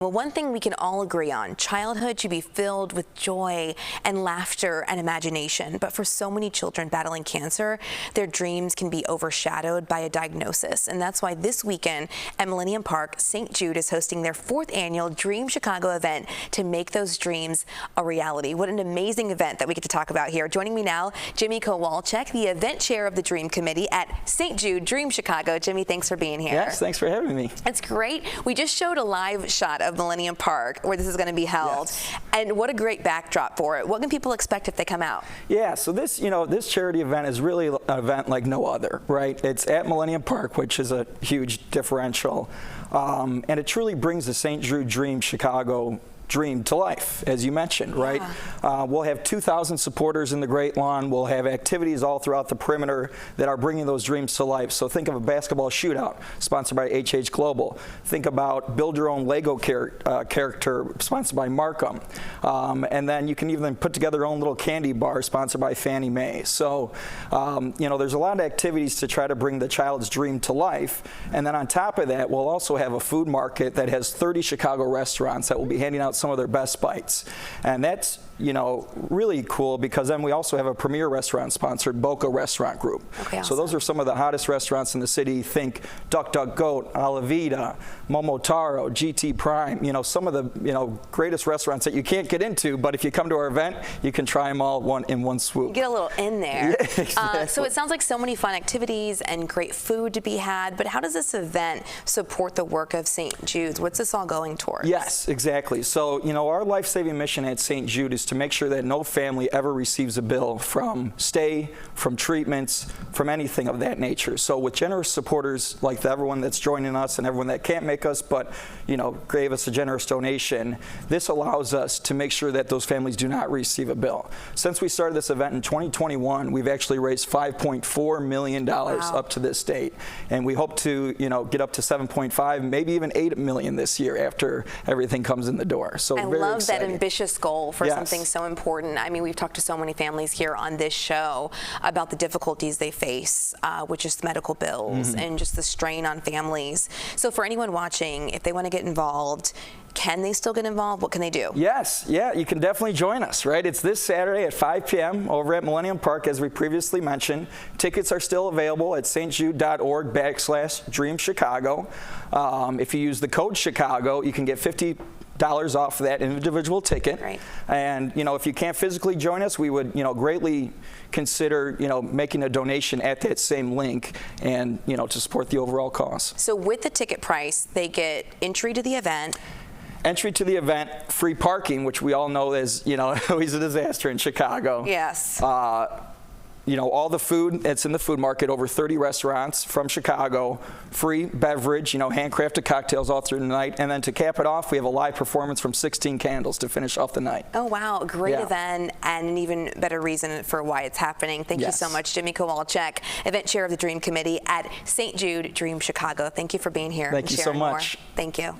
Well, one thing we can all agree on, childhood should be filled with joy and laughter and imagination. But for so many children battling cancer, their dreams can be overshadowed by a diagnosis. And that's why this weekend at Millennium Park, St. Jude is hosting their 4th annual Dream Chicago event to make those dreams a reality. What an amazing event that we get to talk about here. Joining me now, Jimmy Kowalczyk, the event chair of the Dream Committee at St. Jude Dream Chicago. Jimmy, thanks for being here. Yes, thanks for having me. It's great. We just showed a live shot of Millennium Park where this is going to be held. Yes. And what a great backdrop for it. What can people expect if they come out? Yeah, so this, this charity event is really an event like no other, right? It's at Millennium Park, which is a huge differential. And it truly brings the St. Jude Dream Chicago dream to life, as you mentioned, right? Yeah. We'll have 2,000 supporters in the Great Lawn. We'll have activities all throughout the perimeter that are bringing those dreams to life. So think of a basketball shootout sponsored by HH Global. Think about build your own Lego character sponsored by Markham. And then you can even put together your own little candy bar sponsored by Fannie Mae. So, there's a lot of activities to try to bring the child's dream to life. And then on top of that, we'll also have a food market that has 30 Chicago restaurants that will be handing out some of their best bites. And that's, really cool because then we also have a premier restaurant sponsored Boca Restaurant Group. Okay, awesome. So those are some of the hottest restaurants in the city. Think Duck Duck Goat, Alavita, Momotaro, GT Prime, some of the, greatest restaurants that you can't get into, but if you come to our event, you can try them all in one swoop. You get a little in there. Yeah, exactly. So it sounds like so many fun activities and great food to be had, but how does this event support the work of St. Jude's? What's this all going towards? Yes, exactly. So, our life-saving mission at St. Jude is to make sure that no family ever receives a bill from stay, from treatments, from anything of that nature. So with generous supporters like everyone that's joining us and everyone that can't make us but, gave us a generous donation, this allows us to make sure that those families do not receive a bill. Since we started this event in 2021, we've actually raised $5.4 million up to this date. And we hope to, get up to 7.5, maybe even 8 million this year after everything comes in the door. So I very love exciting. that ambitious goal for something so important. I mean, we've talked to so many families here on this show about the difficulties they face, which is medical bills and just the strain on families. So for anyone watching, if they want to get involved, can they still get involved? What can they do? Yes, yeah, you can definitely join us, right? It's this Saturday at 5 p.m. over at Millennium Park, as we previously mentioned. Tickets are still available at stjude.org/DreamChicago. If you use the code Chicago, you can get $50 off that individual ticket. Right. And if you can't physically join us, we would greatly consider making a donation at that same link and to support the overall cost. So with the ticket price, they get entry to the event. Entry to the event, free parking, which we all know is always a disaster in Chicago. Yes. All the food that's in the food market, over 30 restaurants from Chicago, free beverage, handcrafted cocktails all through the night. And then to cap it off, we have a live performance from 16 Candles to finish off the night. Oh, wow. Great event and an even better reason for why it's happening. Thank you so much, Jimmy Kowalczyk, event chair of the Dream Committee at St. Jude Dream Chicago. Thank you for being here. Thank you so much. More. Thank you.